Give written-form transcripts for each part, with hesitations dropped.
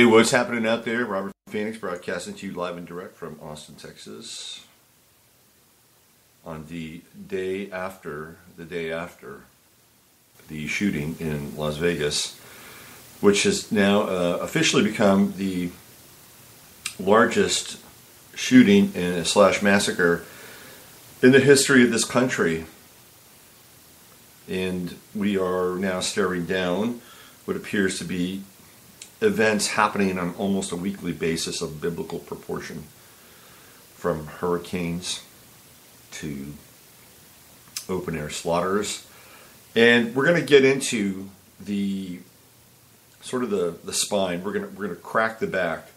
Hey, what's happening out there? Robert Phoenix broadcasting to you live and direct from Austin, Texas on the day after the shooting in Las Vegas, which has now officially become the largest shooting and slash massacre in the history of this country. And we are now staring down what appears to be events happening on almost a weekly basis of biblical proportion, from hurricanes to open air slaughters. And we're going to get into the sort of the spine. We're going to crack the back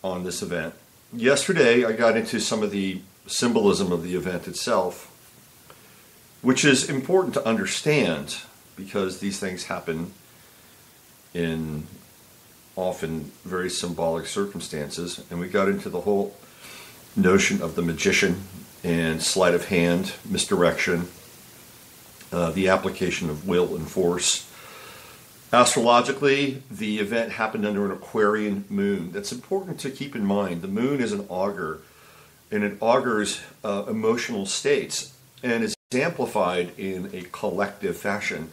on this event. Yesterday I got into some of the symbolism of the event itself, which is important to understand because these things happen in often very symbolic circumstances. And we got into the whole notion of the magician and sleight of hand, misdirection, the application of will and force. Astrologically, the event happened under an Aquarian moon. That's important to keep in mind. The moon is an augur, and it augurs emotional states and is amplified in a collective fashion.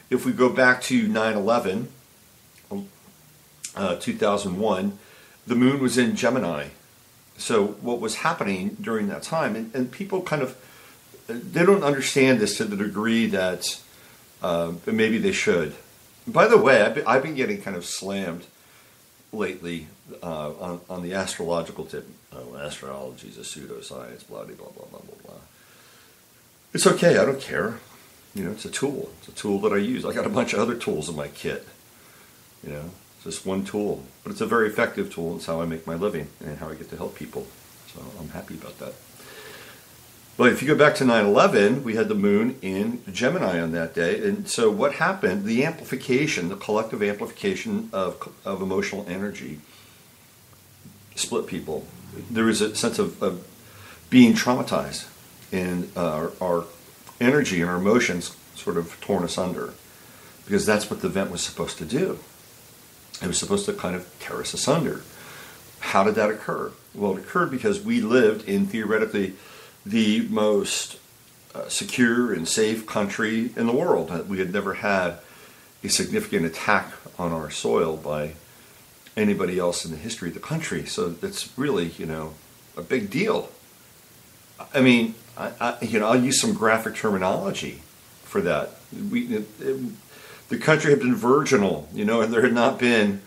If we go back to 9/11, 2001, the moon was in Gemini. So what was happening during that time, and people kind of, they don't understand this to the degree that maybe they should. By the way, I've been getting kind of slammed lately on the astrological tip. Oh, astrology is a pseudoscience, blah, blah, blah, blah, blah, blah. It's okay, I don't care. You know, it's a tool. It's a tool that I use. I got a bunch of other tools in my kit. You know, it's just one tool. But it's a very effective tool. It's how I make my living and how I get to help people. So I'm happy about that. But if you go back to 9/11, we had the moon in Gemini on that day. And so what happened, the amplification, the collective amplification of emotional energy split people. There was a sense of being traumatized. And our energy and our emotions sort of torn us under, because that's what the event was supposed to do. It was supposed to kind of tear us asunder. How did that occur? Well, it occurred because we lived in theoretically the most secure and safe country in the world. We had never had a significant attack on our soil by anybody else in the history of the country. So it's really, you know, a big deal. I mean, I'll use some graphic terminology for that. The country had been virginal, you know, and there had not been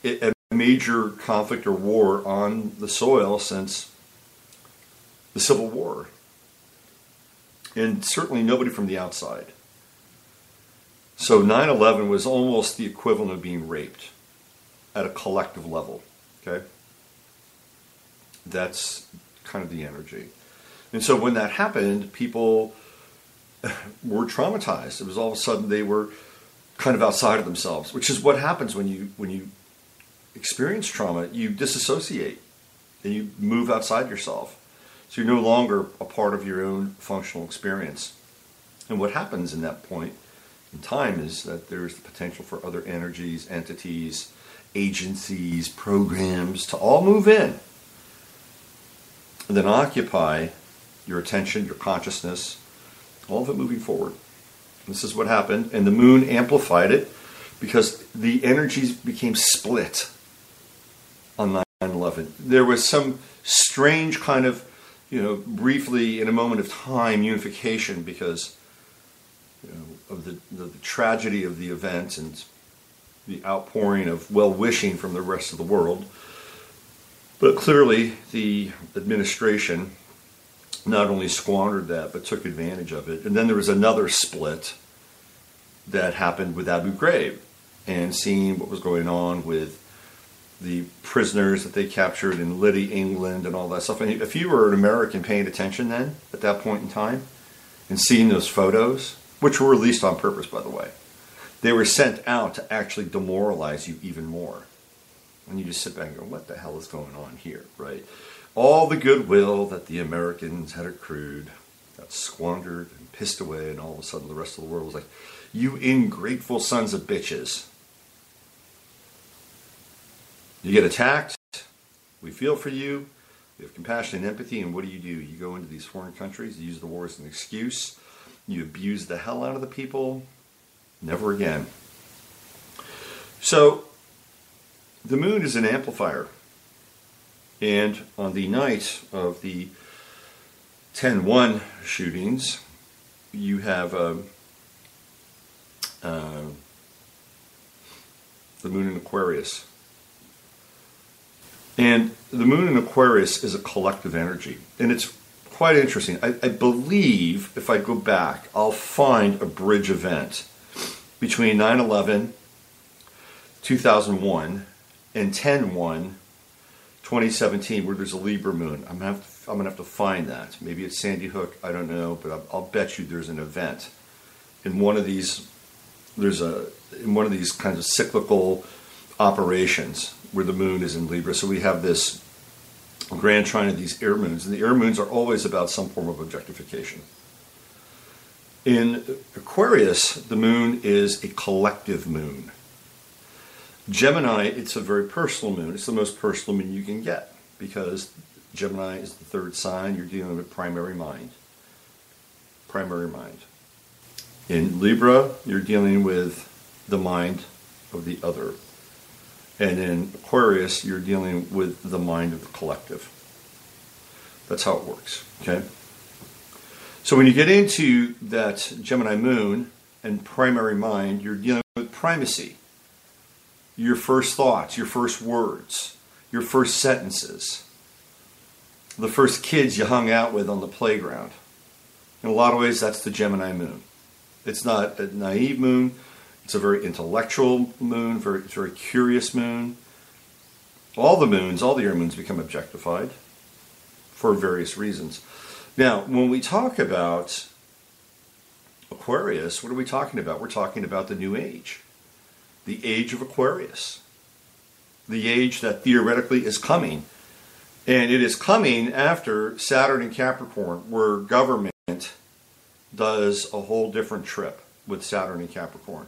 a major conflict or war on the soil since the Civil War. And certainly nobody from the outside. So 9/11 was almost the equivalent of being raped at a collective level, okay? That's kind of the energy. And so when that happened, people were traumatized. It was all of a sudden they were kind of outside of themselves, which is what happens when you experience trauma. You disassociate and you move outside yourself. So you're no longer a part of your own functional experience. And what happens in that point in time is that there is the potential for other energies, entities, agencies, programs to all move in and then occupy your attention, your consciousness, all of it moving forward. This is what happened, and the moon amplified it because the energies became split on 9/11. There was some strange kind of, you know, briefly in a moment of time, unification because, you know, of the tragedy of the event and the outpouring of well-wishing from the rest of the world. But clearly the administration not only squandered that, but took advantage of it. And then there was another split that happened with Abu Ghraib, and seeing what was going on with the prisoners that they captured in Liddy, England, and all that stuff. And if you were an American paying attention then, at that point in time, and seeing those photos, which were released on purpose, by the way, they were sent out to actually demoralize you even more. And you just sit back and go, what the hell is going on here, right? All the goodwill that the Americans had accrued got squandered and pissed away, and all of a sudden the rest of the world was like, you ingrateful sons of bitches. You get attacked, we feel for you, we have compassion and empathy, and what do? You go into these foreign countries, you use the war as an excuse, you abuse the hell out of the people, never again. So, the moon is an amplifier. And on the night of the 10-1 shootings, you have the moon in Aquarius. And the moon in Aquarius is a collective energy. And it's quite interesting. I believe, if I go back, I'll find a bridge event between 9/11, 2001, and 10/1, 2017, where there's a Libra moon. I'm gonna have to find that. Maybe it's Sandy Hook. I don't know, but I'll bet you there's an event in one of these. In one of these kinds of cyclical operations where the moon is in Libra. So we have this grand trine of these air moons, and the air moons are always about some form of objectification. In Aquarius, the moon is a collective moon. Gemini, it's a very personal moon. It's the most personal moon you can get because Gemini is the third sign. You're dealing with primary mind. Primary mind. In Libra, you're dealing with the mind of the other. And in Aquarius, you're dealing with the mind of the collective. That's how it works, okay? So when you get into that Gemini moon and primary mind, you're dealing with primacy. Your first thoughts, your first words, your first sentences, the first kids you hung out with on the playground. In a lot of ways, that's the Gemini moon. It's not a naive moon. It's a very intellectual moon, very curious moon. All the moons, all the air moons become objectified for various reasons. Now, when we talk about Aquarius, what are we talking about? We're talking about the new age. The age of Aquarius. The age that theoretically is coming. And it is coming after Saturn in Capricorn, where government does a whole different trip with Saturn in Capricorn,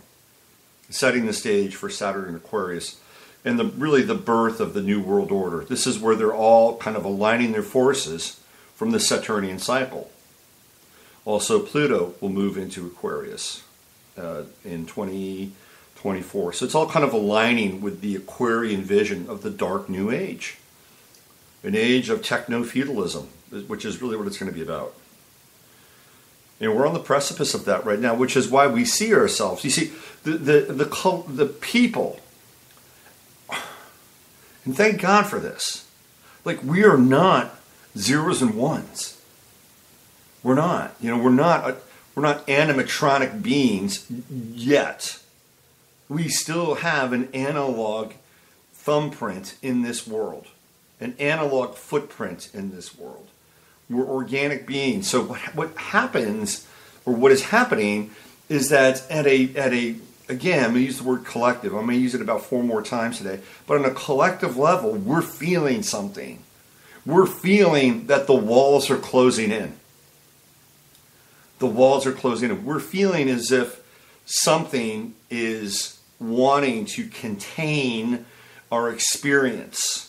setting the stage for Saturn in Aquarius and really the birth of the New World Order. This is where they're all kind of aligning their forces from the Saturnian cycle. Also, Pluto will move into Aquarius in 2024. So it's all kind of aligning with the Aquarian vision of the dark new age. An age of techno-feudalism, which is really what it's going to be about. And we're on the precipice of that right now, which is why we see ourselves. You see, the people, and thank God for this, like we are not zeros and ones. We're not. You know, we're not animatronic beings yet. We still have an analog thumbprint in this world, an analog footprint in this world. We're organic beings. So what happens, or what is happening, is that at a again, I'm going to use the word collective. I'm going to use it about 4 more times today. But on a collective level, we're feeling something. We're feeling that the walls are closing in. The walls are closing in. We're feeling as if something is wanting to contain our experience.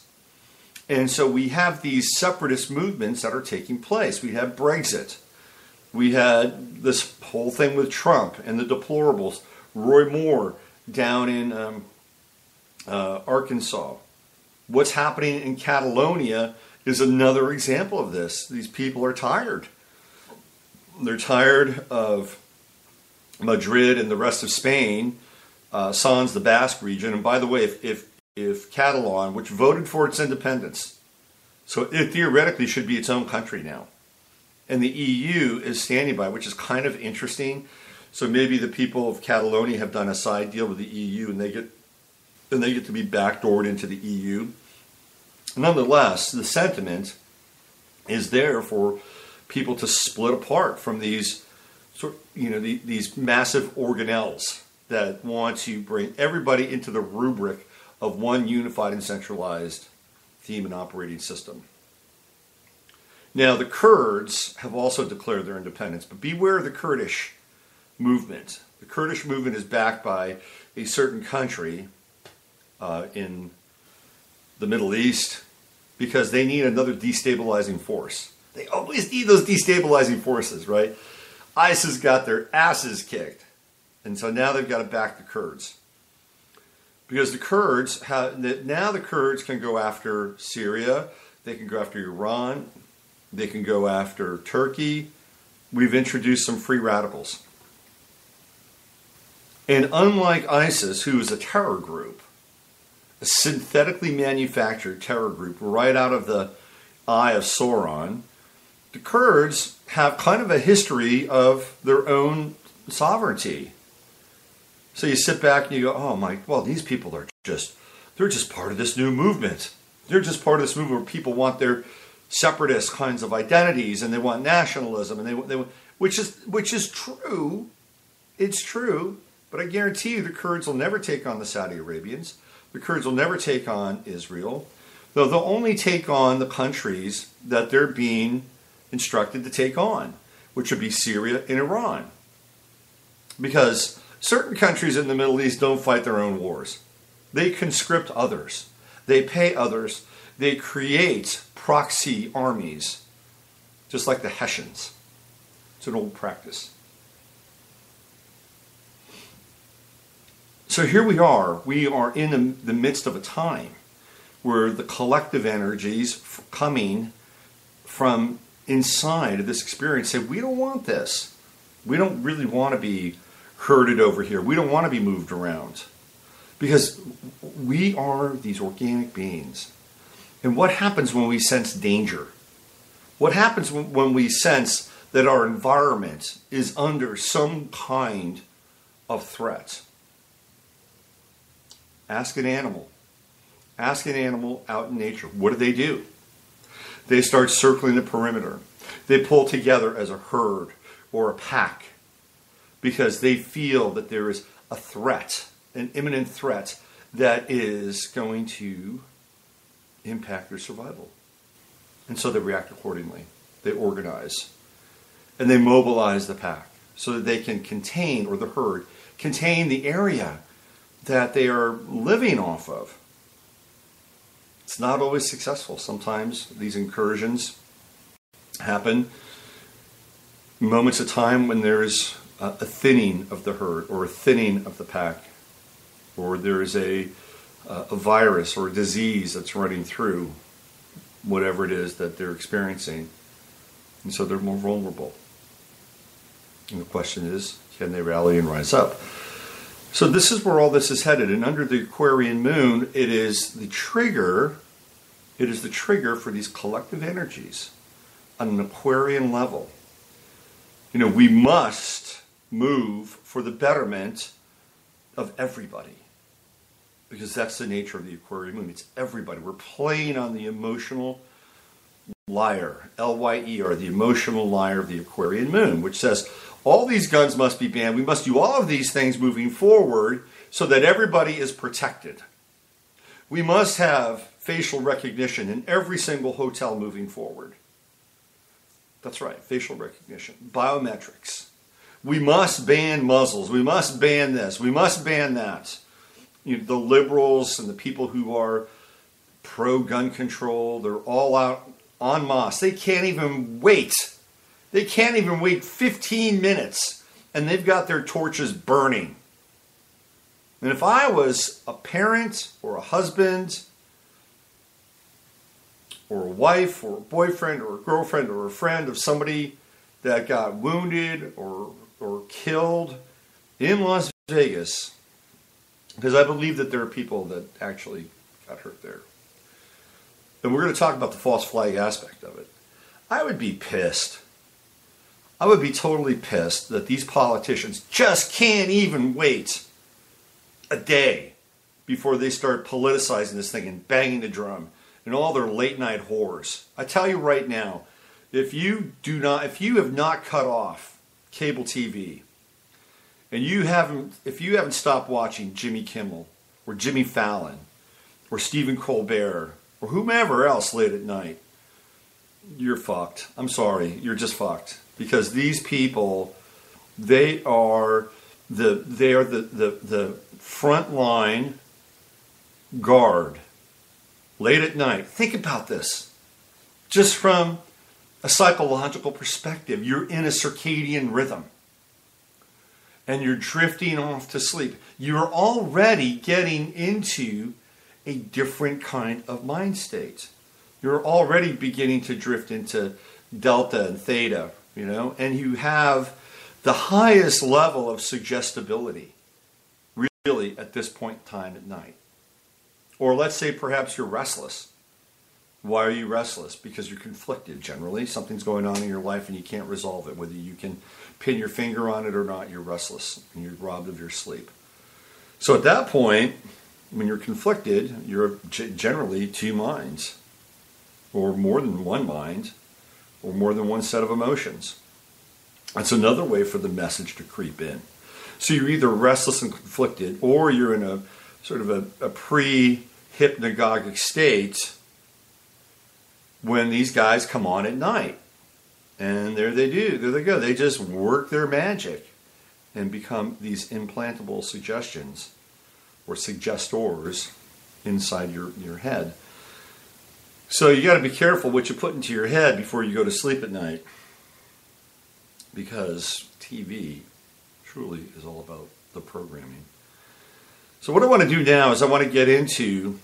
And so we have these separatist movements that are taking place. We have Brexit. We had this whole thing with Trump and the deplorables. Roy Moore down in Arkansas. What's happening in Catalonia is another example of this. These people are tired. They're tired of Madrid and the rest of Spain, sans the Basque region. And by the way, if Catalan, which voted for its independence, so it theoretically should be its own country now, and the EU is standing by, which is kind of interesting. So maybe the people of Catalonia have done a side deal with the EU, and they get to be backdoored into the EU. Nonetheless, the sentiment is there for people to split apart from these these massive organelles that want to bring everybody into the rubric of one unified and centralized theme and operating system. Now, the Kurds have also declared their independence, but beware of the Kurdish movement. The Kurdish movement is backed by a certain country in the Middle East, because they need another destabilizing force. They always need those destabilizing forces, right? ISIS got their asses kicked. And so now they've got to back the Kurds. Because the Kurds now the Kurds can go after Syria, they can go after Iran, they can go after Turkey. We've introduced some free radicals. And unlike ISIS, who is a terror group, a synthetically manufactured terror group right out of the eye of Sauron, the Kurds have kind of a history of their own sovereignty. So you sit back and you go, oh my, well, these people are they're just part of this new movement. They're just part of this movement where people want their separatist kinds of identities and they want nationalism and they want, which is true. It's true, but I guarantee you the Kurds will never take on the Saudi Arabians. The Kurds will never take on Israel. Though they'll only take on the countries that they're being instructed to take on, which would be Syria and Iran. Because certain countries in the Middle East don't fight their own wars. They conscript others. They pay others. They create proxy armies, just like the Hessians. It's an old practice. So here we are. We are in the midst of a time where the collective energies coming from inside of this experience say, we don't want this. We don't really want to be herded over here. We don't want to be moved around. Because we are these organic beings. And what happens when we sense danger? What happens when we sense that our environment is under some kind of threat? Ask an animal. Ask an animal out in nature. What do? They start circling the perimeter. They pull together as a herd or a pack because they feel that there is a threat, an imminent threat that is going to impact their survival. And so they react accordingly. They organize. And they mobilize the pack so that they can contain, or the herd, contain the area that they are living off of. It's not always successful. Sometimes these incursions happen moments of time when there is a thinning of the herd or a thinning of the pack, or there is a virus or a disease that's running through whatever it is that they're experiencing. And so they're more vulnerable. And the question is, can they rally and rise up? So this is where all this is headed. And under the Aquarian moon, it is the trigger for these collective energies on an Aquarian level. You know, we must move for the betterment of everybody. Because that's the nature of the Aquarian moon. It's everybody. We're playing on the emotional lyre, L-Y-E-R, the emotional lyre of the Aquarian moon, which says all these guns must be banned. We must do all of these things moving forward so that everybody is protected. We must have facial recognition in every single hotel moving forward. That's right, facial recognition. Biometrics. We must ban muzzles. We must ban this. We must ban that. You know, the liberals and the people who are pro-gun control, they're all out en masse. They can't even wait. They can't even wait 15 minutes, and they've got their torches burning. And if I was a parent or a husband or a wife or a boyfriend or a girlfriend or a friend of somebody that got wounded or killed in Las Vegas, because I believe that there are people that actually got hurt there. And we're going to talk about the false flag aspect of it. I would be pissed. I would be totally pissed that these politicians just can't even wait a day before they start politicizing this thing and banging the drum and all their late night whores. I tell you right now, if you have not cut off cable TV, and if you haven't stopped watching Jimmy Kimmel or Jimmy Fallon or Stephen Colbert or whomever else late at night, you're fucked. I'm sorry, you're just fucked. Because these people, they are the front line guard late at night. Think about this. Just from a psychological perspective, you're in a circadian rhythm and you're drifting off to sleep. You're already getting into a different kind of mind state. You're already beginning to drift into delta and theta, and you have the highest level of suggestibility really at this point in time at night. Or let's say perhaps you're restless. Why are you restless? Because you're conflicted generally. Something's going on in your life and you can't resolve it. Whether you can pin your finger on it or not, you're restless and you're robbed of your sleep. So at that point, when you're conflicted, you're generally two minds, or more than one mind, or more than one set of emotions. That's another way for the message to creep in. So you're either restless and conflicted, or you're in a sort of a pre-hypnagogic state when these guys come on at night. And there they go. They just work their magic and become these implantable suggestions or suggestors inside your head. So you got to be careful what you put into your head before you go to sleep at night, because TV truly is all about the programming. So what I want to do now is I want to get into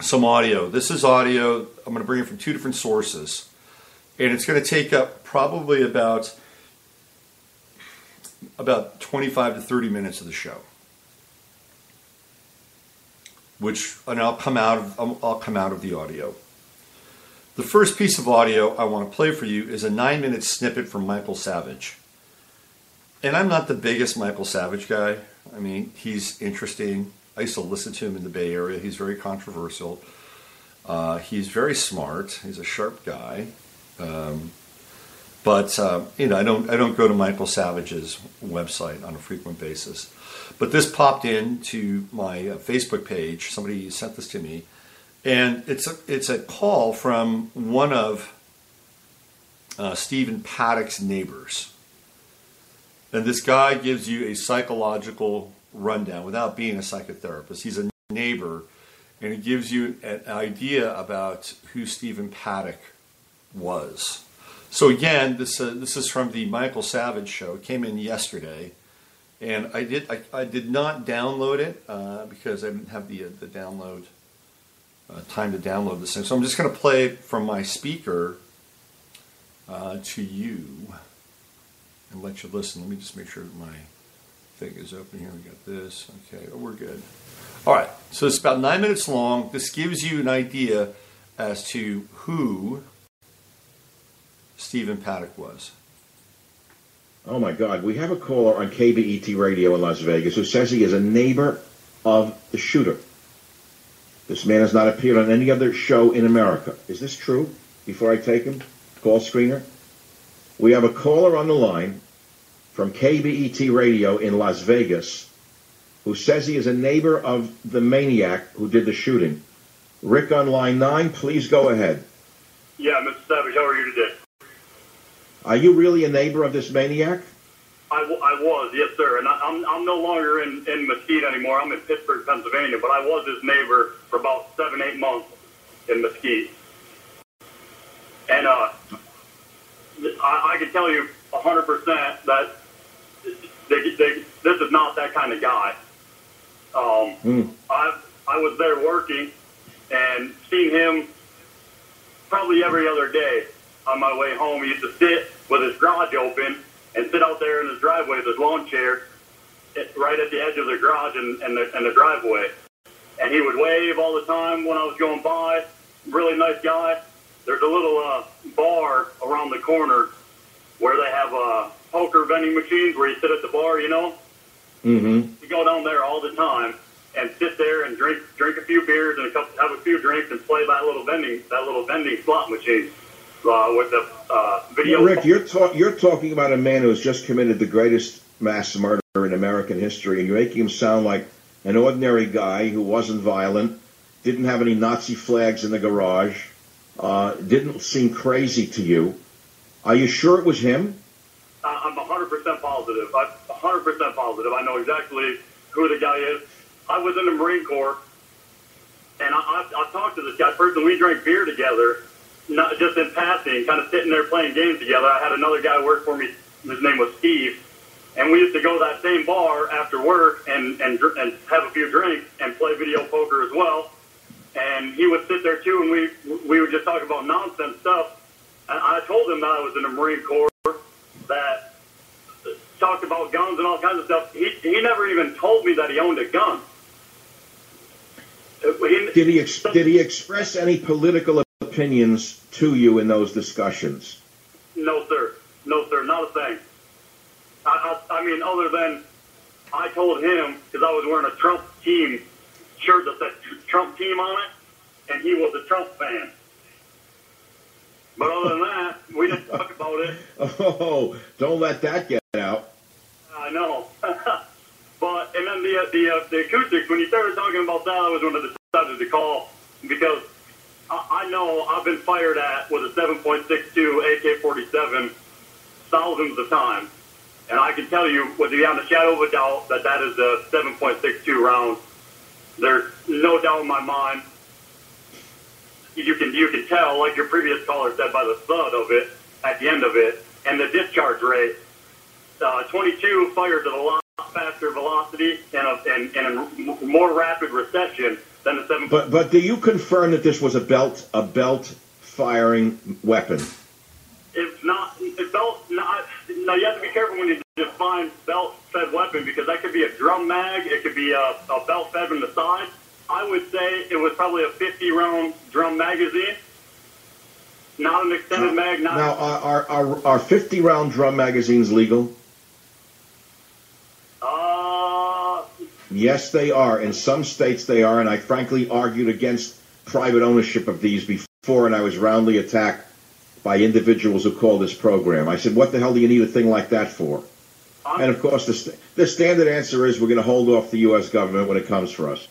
some audio. This is audio. I'm going to bring it from two different sources. And it's going to take up probably about 25 to 30 minutes of the show. And I'll come out of the audio. The first piece of audio I want to play for you is a 9-minute snippet from Michael Savage. And I'm not the biggest Michael Savage guy. I mean, he's interesting. I used to listen to him in the Bay Area. He's very controversial. He's very smart. He's a sharp guy. But I don't go to Michael Savage's website on a frequent basis. But this popped into my Facebook page. Somebody sent this to me, and it's a call from one of Stephen Paddock's neighbors. And this guy gives you a psychological rundown without being a psychotherapist. He's a neighbor, and he gives you an idea about who Stephen Paddock was. So again, this is from the Michael Savage show. It came in yesterday, and I did not download it because I didn't have the download time to download this thing. So I'm just going to play it from my speaker to you and let you listen. Let me just make sure that my thing is open here. We got this. Okay, we're good. All right, so it's about 9 minutes long. This gives you an idea as to who Stephen Paddock was. Oh my God, we have a caller on KBET radio in Las Vegas who says he is a neighbor of the shooter. This man has not appeared on any other show in America. Is this true? Before I take him, call screener. We have a caller on the line from KBET radio in Las Vegas who says he is a neighbor of the maniac who did the shooting. Rick on line 9, please go ahead. Yeah, Mr. Savage, how are you today? Are you really a neighbor of this maniac? I was, yes, sir. And I'm no longer in Mesquite anymore. I'm in Pittsburgh, Pennsylvania, but I was his neighbor for about 7-8 months in Mesquite. And I can tell you 100% that this is not that kind of guy. I was there working and seen him probably every other day on my way home. He used to sit with his garage open and sit out there in his driveway with his lawn chair right at the edge of the garage and the driveway. And he would wave all the time when I was going by. Really nice guy. There's a little bar around the corner where they have poker vending machines where you sit at the bar, you know? Mm-hmm. You go down there all the time and sit there and drink a few beers and have a few drinks and play that little vending slot machine with the video. Rick, you're talking about a man who has just committed the greatest mass murder in American history, and you're making him sound like an ordinary guy who wasn't violent, didn't have any Nazi flags in the garage, didn't seem crazy to you. Are you sure it was him? I'm 100% positive. I'm 100% positive. I know exactly who the guy is. I was in the Marine Corps, And I've talked to this guy personally. We drank beer together, not just in passing, kind of sitting there playing games together. I had another guy work for me. His name was Steve. And we used to go to that same bar after work and have a few drinks and play video poker as well. And he would sit there too, and we would just talk about nonsense stuff. And I told him that I was in the Marine Corps, that talked about guns and all kinds of stuff. He never even told me that he owned a gun. Did he express any political opinions to you in those discussions? No, sir. No, sir. Not a thing. I mean, other than I told him, because I was wearing a Trump team shirt that said Trump team on it, and he was a Trump fan. But other than that, we didn't talk about it. Oh, don't let that get out. I know. But, and then the acoustics, when you started talking about that, I was when I decided to call, because I know I've been fired at with a 7.62 AK-47 thousands of times. And I can tell you, with beyond a shadow of a doubt, that is a 7.62 round. There's no doubt in my mind. You can tell, like your previous caller said, by the thud of it at the end of it, and the discharge rate. 22 fires at a lot faster velocity and a more rapid recession than the 7. But do you confirm that this was a belt firing weapon? It's not. No, you have to be careful when you define belt-fed weapon, because that could be a drum mag, it could be a belt fed from the side. I would say it was probably a 50-round drum magazine, not an extended mag. Now, are 50-round drum magazines legal? Yes, they are. In some states they are, and I frankly argued against private ownership of these before, and I was roundly attacked by individuals who call this program. I said, what the hell do you need a thing like that for? And, of course, the standard answer is we're going to hold off the U.S. government when it comes for us.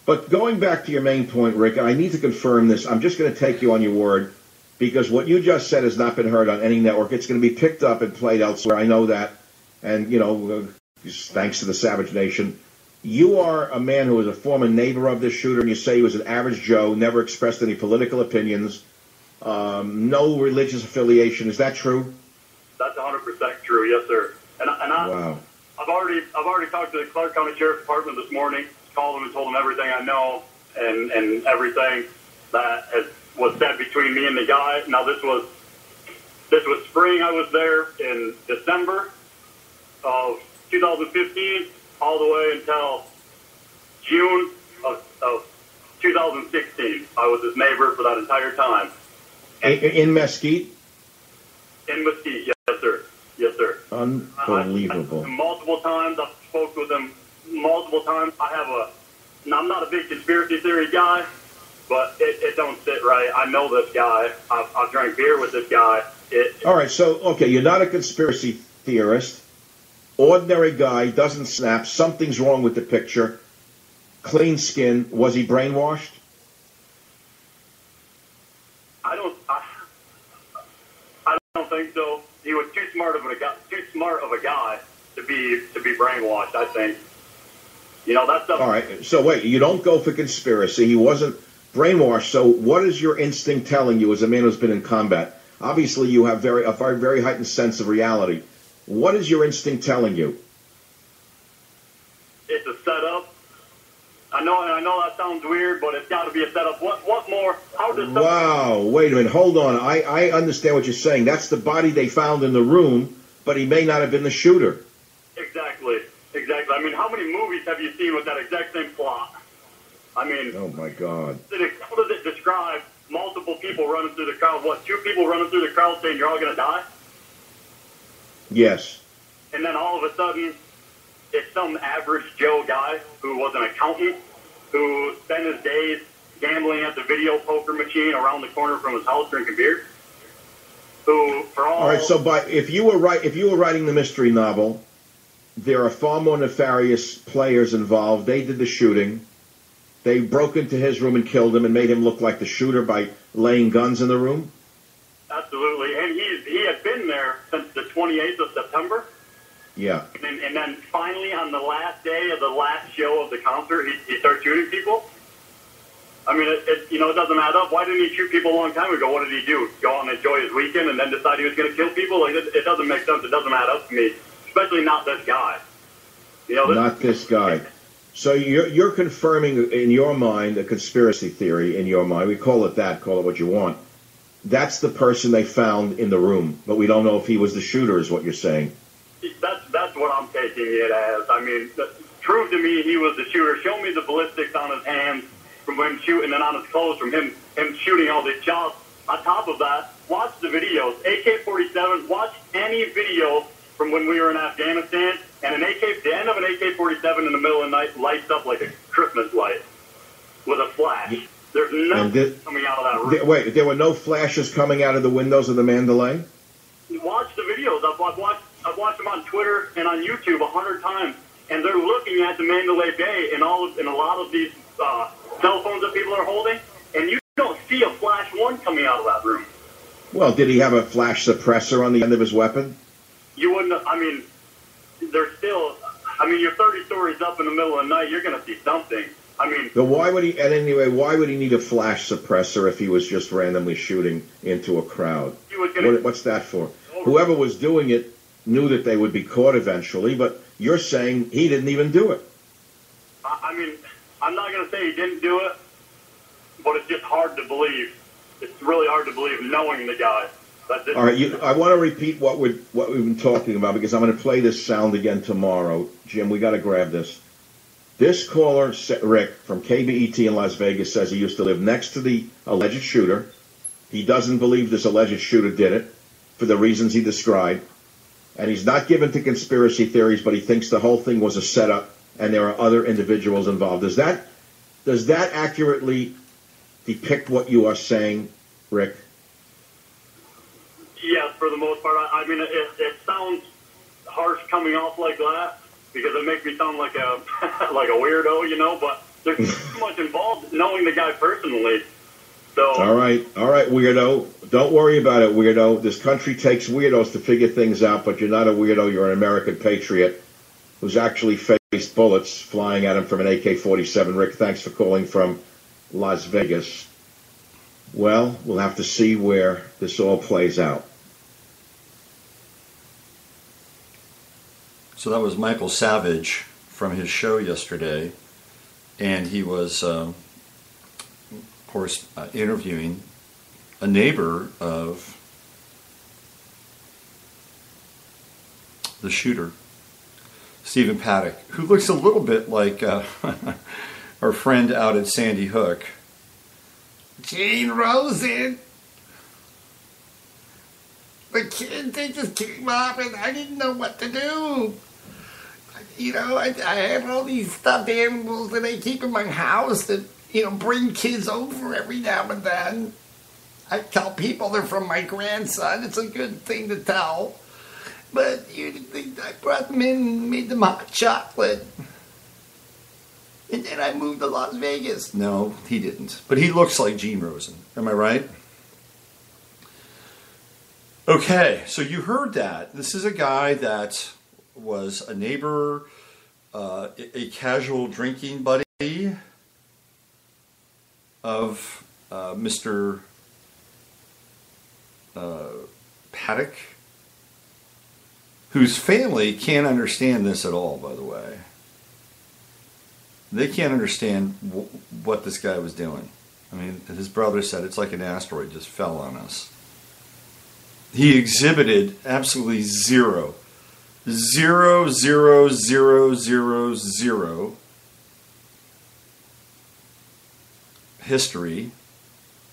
But going back to your main point, Rick, I need to confirm this. I'm just going to take you on your word, because what you just said has not been heard on any network. It's going to be picked up and played elsewhere. I know that. And, thanks to the Savage Nation. You are a man who was a former neighbor of this shooter, and you say he was an average Joe, never expressed any political opinions, no religious affiliation. Is that true? That's 100% true, yes, sir. Wow. I've already talked to the Clark County Sheriff's Department this morning, called them and told them everything I know and everything that was said between me and the guy. Now, this was spring. I was there in December of 2015 all the way until June of 2016. I was his neighbor for that entire time. In Mesquite? In Mesquite, yes, sir. Yes, sir. Unbelievable. Multiple times. I've spoke with him multiple times. I'm not a big conspiracy theory guy, but it don't sit right. I know this guy. I've drank beer with this guy. All right, so, okay, you're not a conspiracy theorist. Ordinary guy, doesn't snap. Something's wrong with the picture. Clean skin. Was he brainwashed? I don't think so. He was too smart of a guy to be brainwashed, I think. That's stuff. All right. So wait, you don't go for conspiracy. He wasn't brainwashed. So what is your instinct telling you as a man who's been in combat? Obviously, you have a very heightened sense of reality. What is your instinct telling you? It's a setup. I know that sounds weird, but it's got to be a setup. What more? How does? Wow! Wait a minute. Hold on. I understand what you're saying. That's the body they found in the room, but he may not have been the shooter. Exactly. I mean, how many movies have you seen with that exact same plot? I mean, oh my God! How does it describe multiple people running through the crowd? What? 2 people running through the crowd saying you're all going to die? Yes. And then all of a sudden, it's some average Joe guy who was an accountant who spent his days gambling at the video poker machine around the corner from his house drinking beer. All right. So, if you were writing the mystery novel, there are far more nefarious players involved. They did the shooting. They broke into his room and killed him and made him look like the shooter by laying guns in the room. Absolutely, and he had been there since the 28th of September. Yeah. And then finally, on the last day of the last show of the concert, he started shooting people. I mean, it doesn't add up. Why didn't he shoot people a long time ago? What did he do? Go out and enjoy his weekend and then decide he was going to kill people? Like, it doesn't make sense. It doesn't add up to me, especially not this guy. Not this guy. So you're confirming in your mind a conspiracy theory in your mind. We call it that. Call it what you want. That's the person they found in the room, but we don't know if he was the shooter, is what you're saying. That's what I'm taking it as. I mean, prove to me he was the shooter. Show me the ballistics on his hands from him shooting and on his clothes from him shooting all these shots. On top of that, watch the videos. AK-47, watch any video from when we were in Afghanistan, and the end of an AK-47 in the middle of the night lights up like a Christmas light with a flash. There's nothing coming out of that room. Wait, there were no flashes coming out of the windows of the Mandalay? Watch the videos. I've watched them on Twitter and on YouTube 100 times, and they're looking at the Mandalay Bay and a lot of these cell phones that people are holding, and you don't see a flash one coming out of that room. Well, did he have a flash suppressor on the end of his weapon? You wouldn't. I mean, there's still. I mean, you're 30 stories up in the middle of the night. You're going to see something. I mean, but why would he? And anyway, why would he need a flash suppressor if he was just randomly shooting into a crowd? What's that for? Whoever was doing it knew that they would be caught eventually, but you're saying he didn't even do it. I mean, I'm not going to say he didn't do it, but it's just hard to believe. It's really hard to believe knowing the guy. All right, I want to repeat what we've been talking about because I'm going to play this sound again tomorrow. Jim, we got to grab this. This caller, Rick, from KBET in Las Vegas, says he used to live next to the alleged shooter. He doesn't believe this alleged shooter did it for the reasons he described. And he's not given to conspiracy theories, but he thinks the whole thing was a setup and there are other individuals involved. Does that accurately depict what you are saying, Rick? Yes, for the most part. I mean, it sounds harsh coming off like that because it makes me sound like a like a weirdo, but there's too much involved knowing the guy personally. So All right, weirdo. Don't worry about it, weirdo. This country takes weirdos to figure things out, but you're not a weirdo. You're an American patriot who's actually faced bullets flying at him from an AK-47. Rick, thanks for calling from Las Vegas. Well, we'll have to see where this all plays out. So that was Michael Savage from his show yesterday, and he was, of course, interviewing a neighbor of the shooter, Stephen Paddock, who looks a little bit like our friend out at Sandy Hook. Gene Rosen. The kids, they just came up and I didn't know what to do. I have all these stuffed animals that I keep in my house that, bring kids over every now and then. I tell people they're from my grandson. It's a good thing to tell. But I brought them in and made them hot chocolate. And then I moved to Las Vegas. No, he didn't. But he looks like Gene Rosen. Am I right? Okay, so you heard that. This is a guy that was a neighbor, a casual drinking buddy of Mr. Paddock, whose family can't understand this at all, by the way. They can't understand what this guy was doing. I mean, his brother said it's like an asteroid just fell on us. He exhibited absolutely zero history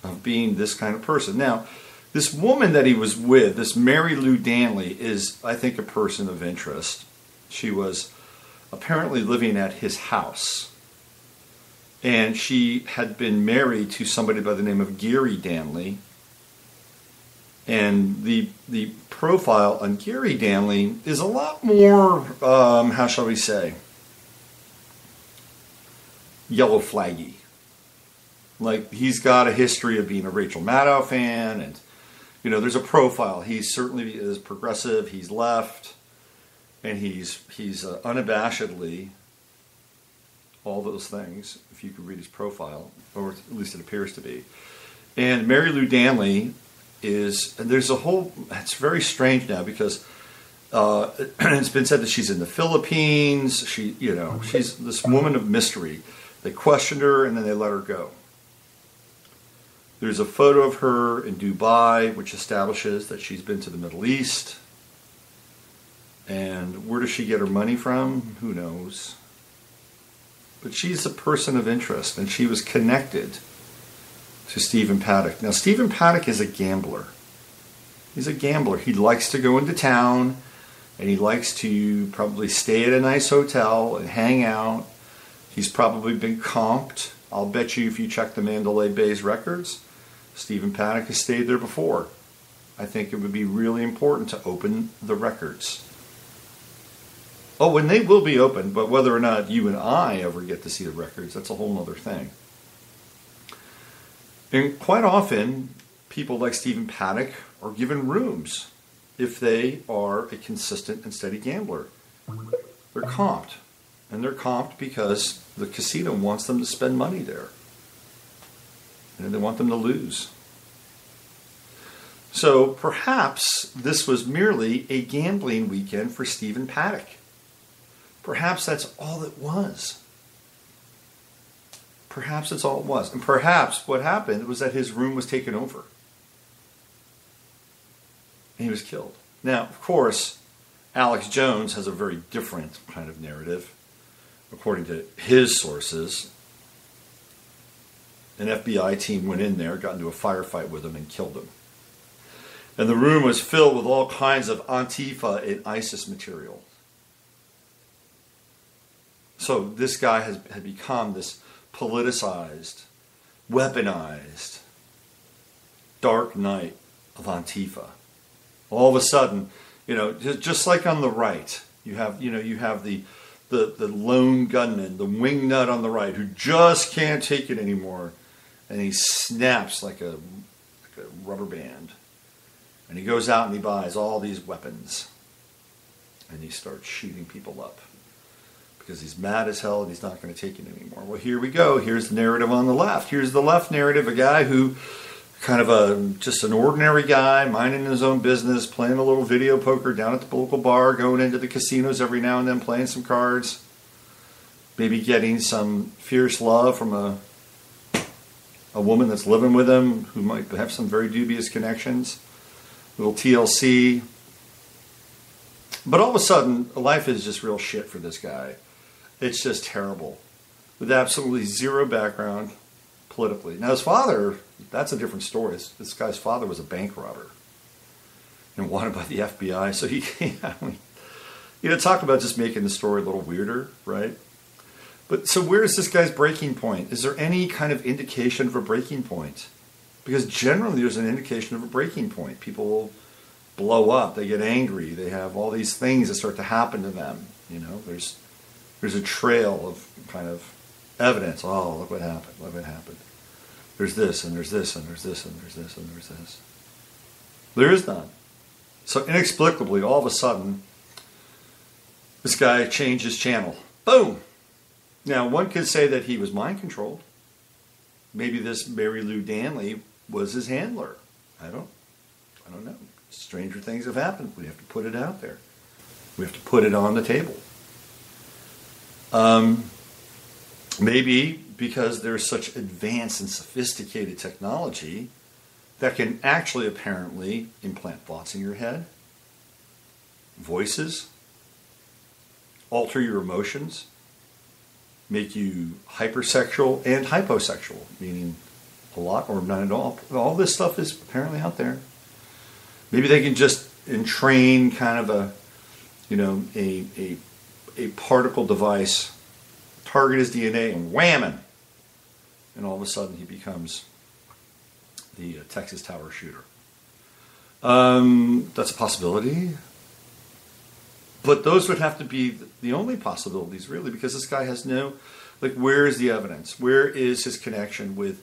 of being this kind of person. Now, this woman that he was with, this Mary Lou Danley, is, I think, a person of interest. She was apparently living at his house. And she had been married to somebody by the name of Gary Danley. And the profile on Gary Danley is a lot more, how shall we say, yellow flaggy. Like, he's got a history of being a Rachel Maddow fan, and, there's a profile. He certainly is progressive, he's left, and he's unabashedly all those things, if you could read his profile, or at least it appears to be. And Mary Lou Danley there's a whole, it's very strange now because it's been said that she's in the Philippines. She's this woman of mystery. They questioned her and then they let her go. There's a photo of her in Dubai, which establishes that she's been to the Middle East. And where does she get her money from? Who knows? But she's a person of interest, and she was connected to Stephen Paddock. Now, Stephen Paddock is a gambler. He's a gambler. He likes to go into town, and he likes to probably stay at a nice hotel and hang out. He's probably been comped. I'll bet you if you check the Mandalay Bay's records, Stephen Paddock has stayed there before. I think it would be really important to open the records. Oh, and they will be open, but whether or not you and I ever get to see the records, that's a whole other thing. And quite often, people like Stephen Paddock are given rooms if they are a consistent and steady gambler. They're comped. And they're comped because the casino wants them to spend money there. And they want them to lose. So perhaps this was merely a gambling weekend for Stephen Paddock. Perhaps that's all it was. Perhaps that's all it was. And perhaps what happened was that his room was taken over. And he was killed. Now, of course, Alex Jones has a very different kind of narrative. According to his sources, an FBI team went in there, got into a firefight with him, and killed him. And the room was filled with all kinds of Antifa and ISIS material. So this guy had become this politicized, weaponized, dark night of Antifa. All of a sudden, just like on the right, you have the lone gunman, the wingnut on the right, who just can't take it anymore, and he snaps like a rubber band, and he goes out and he buys all these weapons, and he starts shooting people up. Because he's mad as hell and he's not going to take it anymore. Well, here we go. Here's the narrative on the left. Here's the left narrative, a guy who kind of just an ordinary guy, minding his own business, playing a little video poker down at the local bar, going into the casinos every now and then, playing some cards, maybe getting some fierce love from a woman that's living with him who might have some very dubious connections, a little TLC. But all of a sudden, life is just real shit for this guy. It's just terrible, with absolutely zero background politically. Now his father, that's a different story. This guy's father was a bank robber and wanted by the FBI. So talk about just making the story a little weirder, right? But so where is this guy's breaking point? Is there any kind of indication of a breaking point? Because generally there's an indication of a breaking point. People blow up, they get angry, they have all these things that start to happen to them. There's a trail of kind of evidence. Oh, look what happened, look what happened. There's this, and there's this, and there's this, and there's this, and there's this. There is none. So inexplicably, all of a sudden, this guy changed his channel. Boom! Now, one could say that he was mind-controlled. Maybe this Mary Lou Danley was his handler. I don't know. Stranger things have happened. We have to put it out there. We have to put it on the table. Maybe because there's such advanced and sophisticated technology that can actually apparently implant thoughts in your head, voices, alter your emotions, make you hypersexual and hyposexual, meaning a lot or none at all. All this stuff is apparently out there. Maybe they can just entrain kind of a particle device, target his DNA, and whamming. And all of a sudden he becomes the Texas Tower shooter. That's a possibility. But those would have to be the only possibilities, really, because this guy has where is the evidence? Where is his connection with,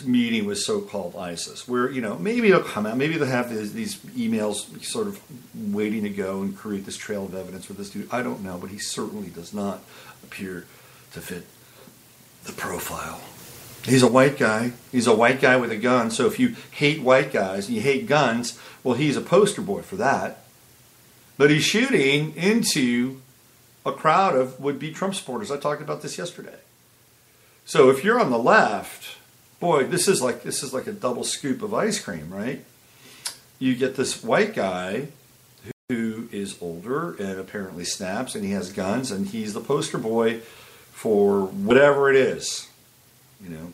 meeting with so-called ISIS? Where, maybe it'll come out. Maybe they'll have these emails sort of waiting to go and create this trail of evidence for this dude. I don't know, but he certainly does not appear to fit the profile. He's a white guy. He's a white guy with a gun. So if you hate white guys and you hate guns, well, he's a poster boy for that. But he's shooting into a crowd of would-be Trump supporters. I talked about this yesterday. So if you're on the left, boy, this is like a double scoop of ice cream, right? You get this white guy who is older and apparently snaps, and he has guns, and he's the poster boy for whatever it is. You know,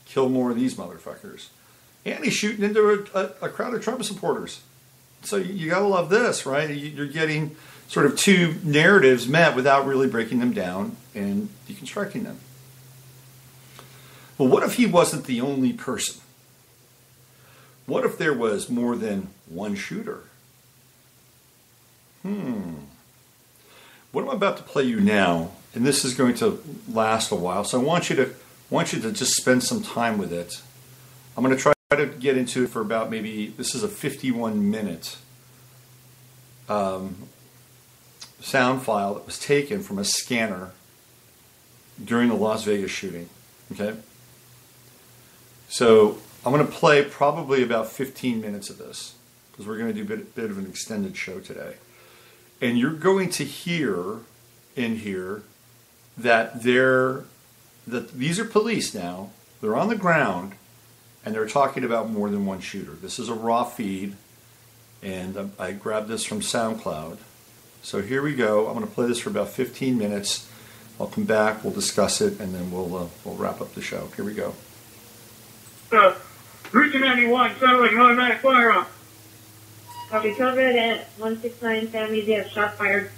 kill more of these motherfuckers. And he's shooting into a crowd of Trump supporters. So you gotta love this, right? You're getting sort of two narratives met without really breaking them down and deconstructing them. Well, what if he wasn't the only person? What if there was more than one shooter? What I'm about to play you now, and this is going to last a while, so I want you to just spend some time with it. I'm going to try to get into it for about maybe, this is a 51-minute sound file that was taken from a scanner during the Las Vegas shooting. Okay? So I'm going to play probably about 15 minutes of this because we're going to do a bit of an extended show today. And you're going to hear in here that these are police now. They're on the ground, and they're talking about more than one shooter. This is a raw feed, and I grabbed this from SoundCloud. So here we go. I'm going to play this for about 15 minutes. I'll come back, we'll discuss it, and then we'll wrap up the show. Here we go. Route 91, sounded like an automatic firearm. Copy, covered at 169 Family. They have shot fired.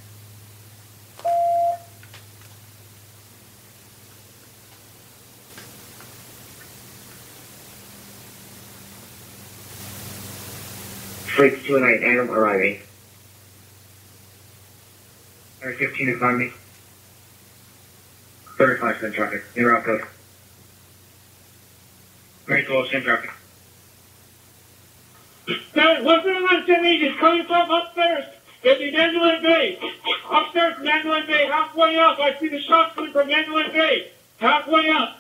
Flights 209, Adam arriving. 15 in front of me. 35% traffic. You're out there. Very close in traffic. What's in my agent coming from upstairs? It's in Mandalay Bay. Upstairs, Mandalay Bay, halfway up. I see the shots coming from Mandalay Bay. Halfway up.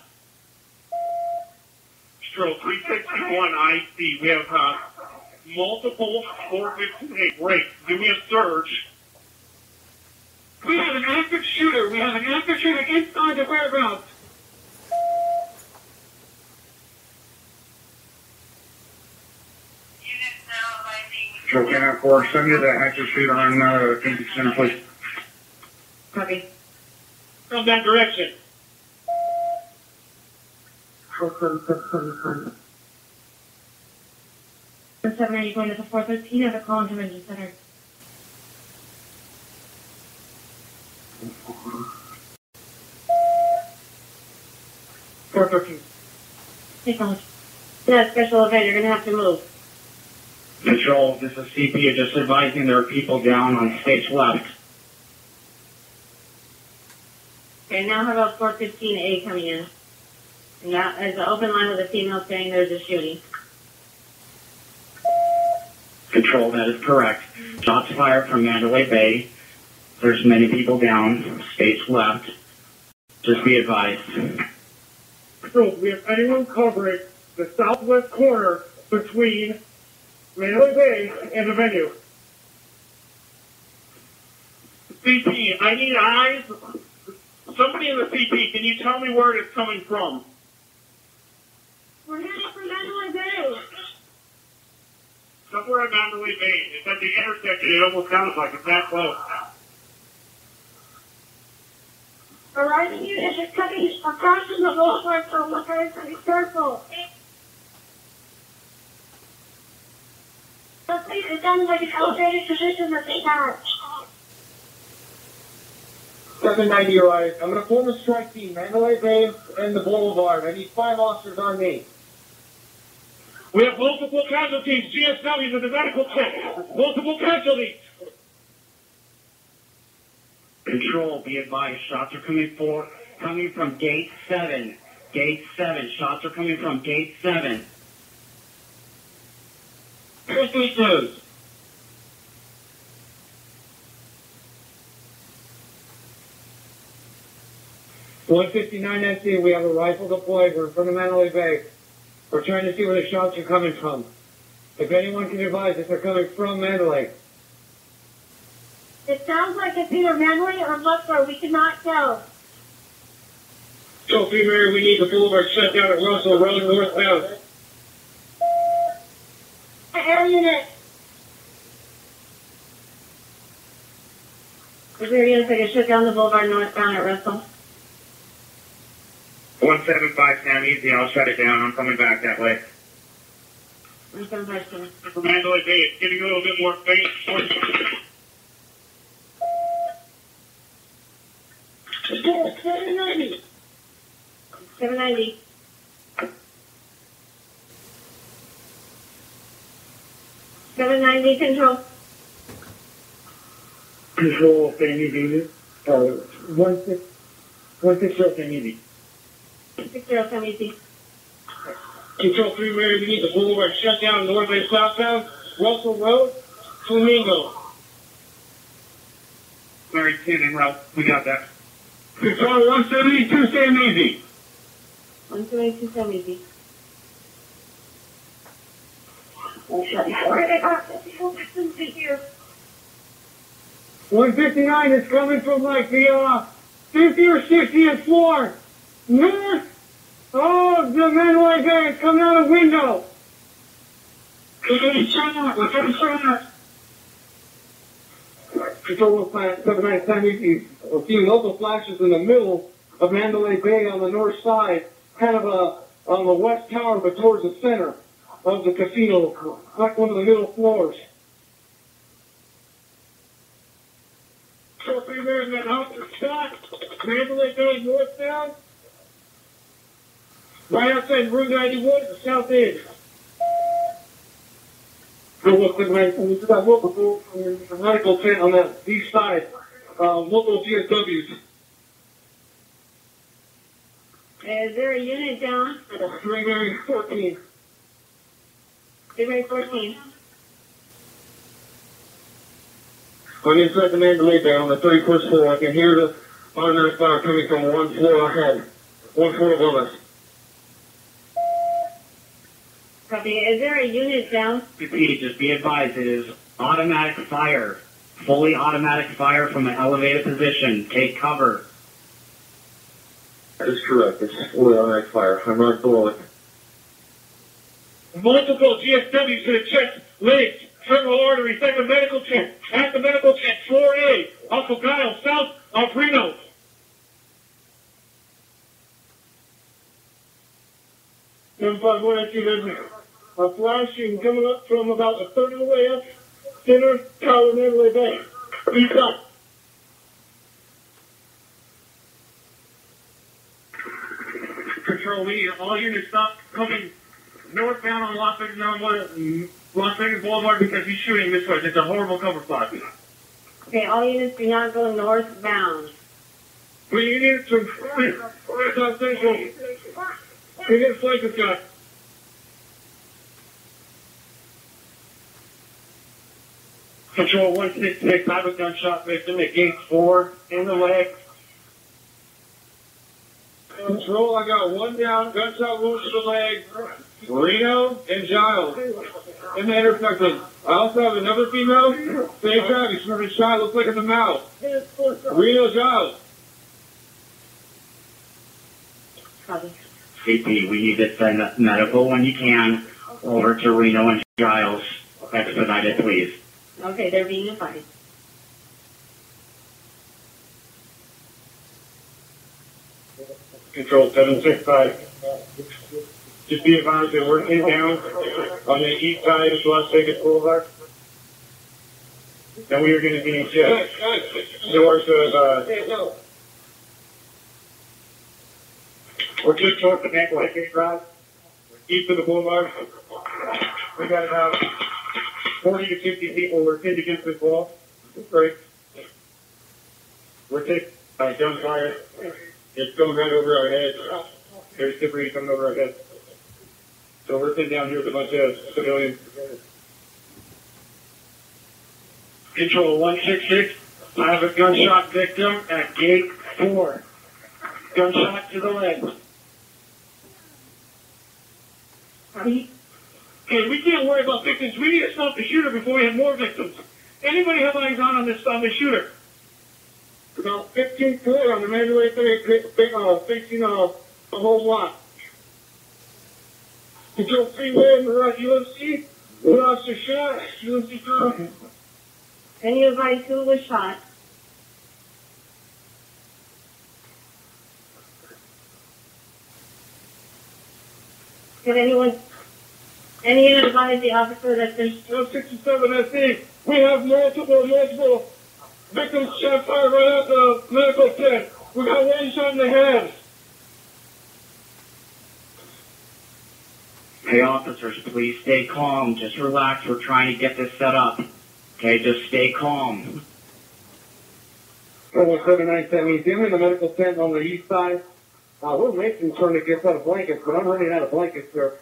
Stroke 361 IC. We have multiple 458 breaks. Give me a surge. We have an active shooter. We have an active shooter inside the warehouse. Stroke 4, send me the active shooter on Kensington Center, please. Copy. From that direction. 7, are you going to the 413 or the Collin Convention Center? Acknowledge. Yeah, special event, you're going to have to move. Control, this is CP, just advising there are people down on stage left. Okay, now how about 415A coming in? And that is an open line with a female saying there's a shooting. Control, that is correct. Shots fired from Mandalay Bay. There's many people down, stage left. Just be advised. Control, we have anyone covering the southwest corner between Mandalay Bay and the venue. CP, I need eyes. Somebody in the CP, can you tell me where it's coming from? We're heading for Mandalay Bay. Somewhere at Mandalay Bay. It's at the intersection. It almost sounds like it's that close. Arriving unit is coming across the boulevard, so look at it, be careful. It sounds like an elevated position that they have. 790 arrived. I'm going to form a strike team. Mandalay Bay and the boulevard. I need 5 officers on me. We have multiple casualties. GSWs with the medical check. Multiple casualties. Control, be advised. Shots are coming from gate 7. Gate 7. Shots are coming from gate 7. Here's these news. 159 SC, we have a rifle deployed. We're in front of Mandalay Bay. We're trying to see where the shots are coming from. If anyone can advise if they're coming from Mandalay. It sounds like it's either Mandalay or Luxor. We cannot tell. So, Mary, we need the boulevard shut down at Russell Road northbound. Air unit. Is there units that can shut down the boulevard northbound at Russell? 175 Sam Easy, I'll shut it down. I'm coming back that way. 175. For Mandalay Bay, it's getting a little bit more faint. 790. 790. Control. Control, Sam Easy. 160 Sam Easy. 60 Sam Easy. Control 3, Mary, we need the boulevard shut down north and southbound. Russell Road, Flamingo. Mary 10 en route. We got that. Control 172 Sam Easy. 172 Sam Easy. 159 is coming from like the 50 or 60th floor. North of the Mandalay Bay. It's coming out a window. We're getting shot. Control 179 Sam Easy. We're seeing local flashes in the middle of Mandalay Bay on the north side, kind of on the west tower, but towards the center of the casino, like one of the middle floors. So, there's that house shot. Mandalay Bay northbound. Right outside Route 91 at the south end. We just got local medical tent on that east side. Local GSWs. Is there a unit down? 314. 314. I'm inside the Mandalay Bay on the 31st floor. I can hear the automatic fire coming from one floor ahead. One floor above us. Copy. Is there a unit down? Repeat, just be advised, it is automatic fire. Fully automatic fire from an elevated position. Take cover. That is correct. It's fully automatic fire. I'm right below it. Multiple GSWs to check legs, femoral artery, second medical check. At the medical check, floor A, off of Guile, south of Reno. Number 51, I see there's a flashing coming up from about a third of the way up, center, tower, Mandalay Bay. East up. Control, we need all units stop coming northbound on Las Vegas Boulevard because he's shooting this way. It's a horrible cover spot. Okay, all units do not go northbound. We need some South Central. We need a flank this guy. Control 166, I have a gunshot victim at gate 4 in the leg. Control, I got one down, gunshot wound to the leg. Reno and Giles in the intersection. I also have another female, same traffic, snorting shot, looks like in the mouth. Reno, Giles. Copy. CP, we need to send medical when you can over to Reno and Giles. Expedite it, please. Okay, they're being advised. Control 765. Just be advised that we're in down on the east side of Las Vegas Boulevard. And we are going to be just north of, we're just north of Mandalay Bay Drive, east of the boulevard. We got about 40 to 50 people. We're pinned against this wall. Right. We're taking gunfire. It's going right over our heads. There's debris coming over our heads. So we're sitting down here with a bunch of civilians. Control 166. I have a gunshot victim at gate 4. Gunshot to the leg. Okay, we can't worry about victims. We need to stop the shooter before we have more victims. Anybody have eyes on this shooter? About 15-4 on the Mandalay Bay, facing a whole lot. Control 3-man, Mirage UMC. We lost a shot. UMC 2. Any advice who was shot? Did any advise the officer that there's 67 SE. We have multiple victims shot fired right at the medical tent. We got one shot in the head. Hey, officers, please stay calm. Just relax. We're trying to get this set up. Okay, just stay calm. 7910, he's in the medical tent on the east side. We're making trying to get out of blankets, but I'm running out of blankets, sir.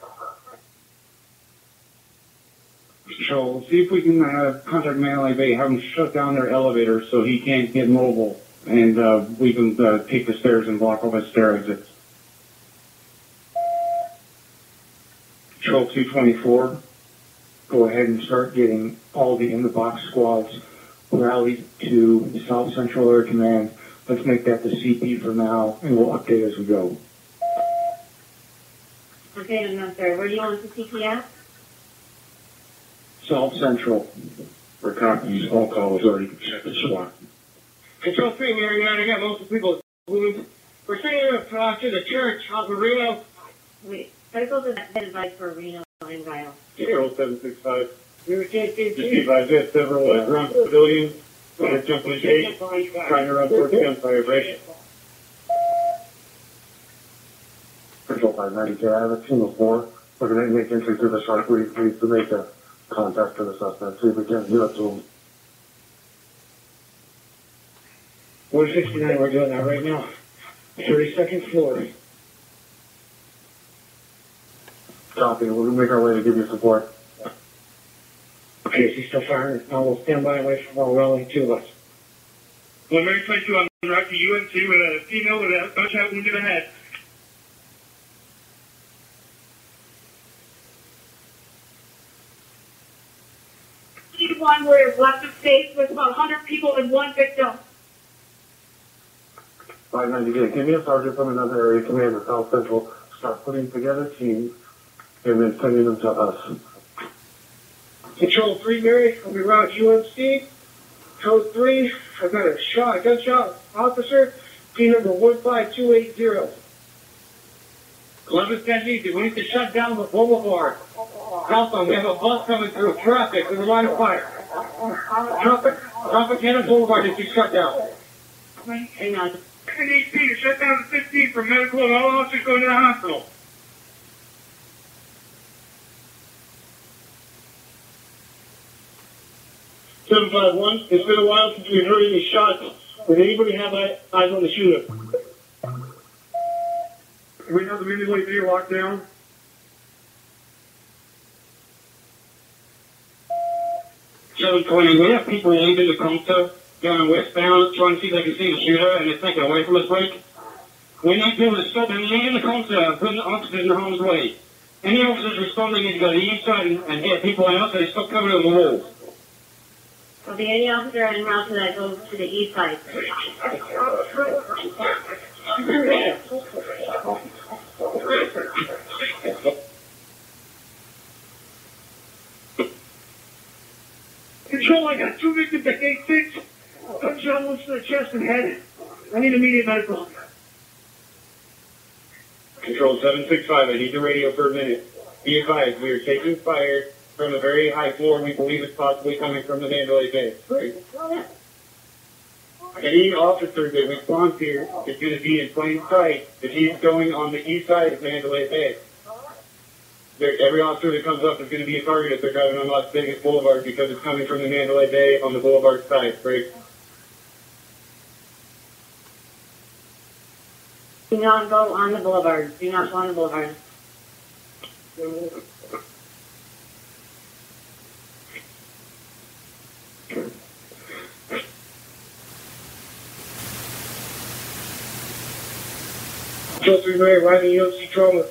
So see if we can contact Mandalay Bay, have them shut down their elevator so he can't get mobile, and we can take the stairs and block all the stair exits. Patrol 224, go ahead and start getting all the in-the-box squads rallied to South Central Air Command. Let's make that the CP for now, and we'll update as we go. okay, I'm not there. Where do you want the CP at? South Central, we're copying all calls already check the SWAT. Control 3, Mariana, I got multiple people. We're saying to the church out in Reno. Wait, cycle to that advice for Reno and Vile. 0765. We were saying, Just be advised that several ground civilians are jumping the gate, trying to run towards gunfire break. Control 592, I have a team of 4. We're going to make entry through the shark. We need to make a contact to the suspect, see if we can do it to him. 169, we're doing that right now. 32nd floor. Copy, we'll make our way to give you support. Okay, he's still firing. Now we'll stand by and wait for more rallying to us. Well, Mary 22 on route to UNC with a female with a gunshot wound to the head. One where left of space with about 100 people and one victim. 598, give me a sergeant from another area command in South Central. Start putting together teams and then sending them to us. Control 3, Mary, on the route UMC. Code 3, I've got a gunshot officer, team number 15280. 1110, we need to shut down the boulevard. Alpha, we have a bus coming through traffic with a line of fire. Tropicana Boulevard is shut down. Hang on. 18 to shut down the 15 for medical and all officers going to the hospital. It's been a while since we've heard any shots. Does anybody have eyes on the shooter? We have the Mandalay Bay locked down. 720, we have people leaving the Tacoma going westbound trying to see if they can see the shooter and they're taking away from us, Blake. We need people to stop them leaving the Tacoma, putting the officers in harm's way. Any officers responding need to go to the east side and get people out so they stop coming over the walls. Will be any officer en route to that goes to the east side. Control, I got 2 victims at gate 6. Gunshot wounds to the chest and head. I need immediate medical. Control 765, I need the radio for a minute. Be advised, we are taking fire from a very high floor. We believe it's possibly coming from the Mandalay Bay. Great. Any officer that responds here is going to be in plain sight if he's going on the east side of Mandalay Bay. Every officer that comes up is going to be a target if they're driving on Las Vegas Boulevard because it's coming from the Mandalay Bay on the boulevard side. Great. Do not go on the boulevard. Do not go on the boulevard. Control 3 Mary, arriving UFC trauma.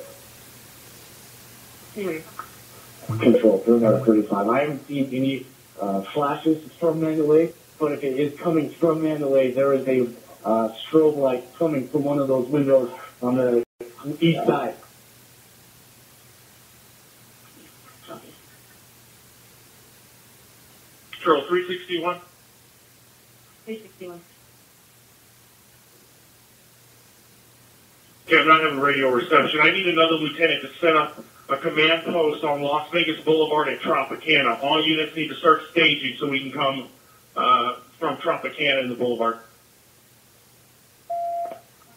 Control 35. I haven't seen any flashes from Mandalay, but if it is coming from Mandalay, there is a strobe light coming from one of those windows on the east side. Control 361. 361. Okay, I'm not having radio reception. I need another lieutenant to set up a command post on Las Vegas Boulevard at Tropicana. All units need to start staging so we can come from Tropicana in the Boulevard.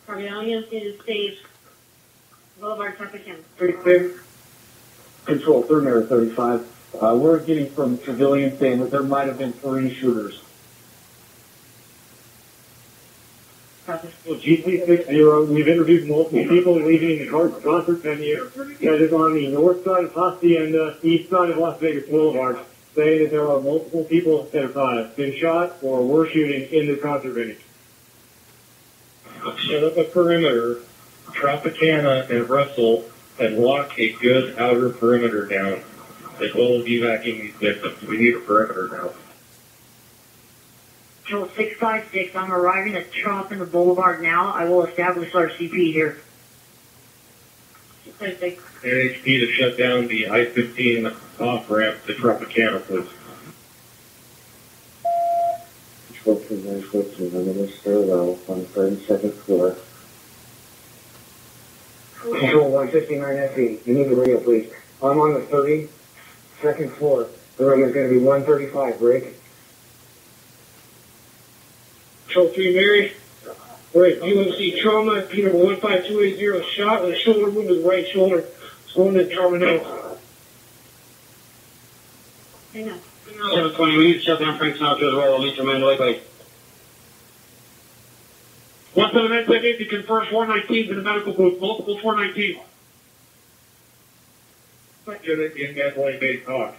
Copy. All units need to stage Boulevard Tropicana. Control 35. We're getting from civilians saying that there might have been 3 shooters. Copy. Well, G360, we've interviewed multiple people leaving the concert venue that is on the north side of Hacienda, east side of Las Vegas Boulevard, saying that there are multiple people that have been shot or were shooting in the concert venue. Set up a perimeter, Tropicana and Russell, and lock a good outer perimeter down, as well as evacuating these victims. We need a perimeter now. Control 656, I'm arriving at Trop in the Boulevard now. I will establish our CP here. 656. NHP to shut down the I-15 off-ramp to Tropicana, please. Control 396, I'm in the stairwell on the 32nd floor. Control 159 FE, you need the radio, please. I'm on the 32nd floor. The room is going to be 135, break. Control 3 Mary, we're at UMC trauma, Peter 15280, shot with a shoulder wound to the right shoulder. It's going to trauma now. Hang on. 720, we need to shut down Frank Sinatra as well, lead to Mandalay Bay. 179 to confirm 419 to the medical booth, multiple 419. Unit in Mandalay Bay talk.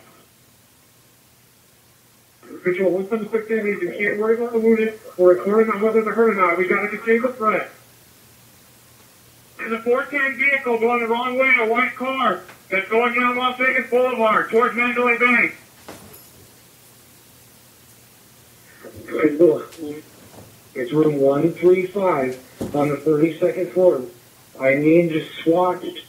Control 176, you can't worry about the wounded. We're clearing on whether they're hurt or not. We got to contain the threat. There's a 410 vehicle going the wrong way, a white car that's going down Las Vegas Boulevard towards Mandalay Bay. It's room 135 on the 32nd floor. I need to swat it.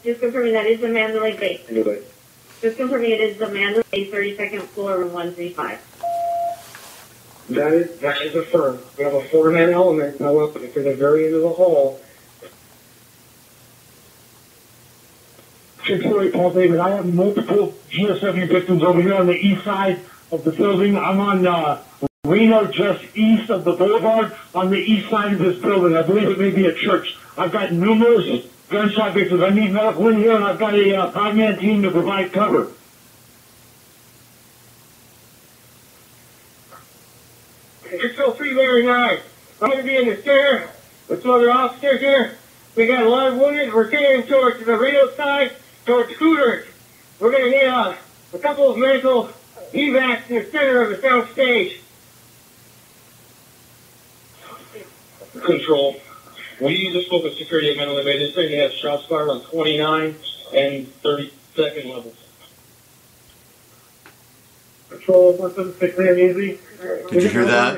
Just confirming that is the Mandalay Bay. Anyway. Just confirming it is the Mandalay Bay 32nd floor, room 135. That is affirmed. We have a 4-man element, however, to the very end of the hall. 648 Paul David, I have multiple GSW victims over here on the east side of the building. I'm on Reno, just east of the boulevard, on the east side of this building. I believe it may be a church. I've got numerous gunshot victims. I need medical in here, and I've got a 5-man team to provide cover. Control 3 Mary 9. I'm going to be in the stair with some other officers here. We got a lot of wounded. We're getting towards the Reno side, towards Scooters. We're going to need a couple of medical evacs in the center of the south stage. Control. We just spoke with security at Mandalay Bay. They're saying they have shots fired on 29 and 32nd levels. Control 176 man easy. Did you hear that?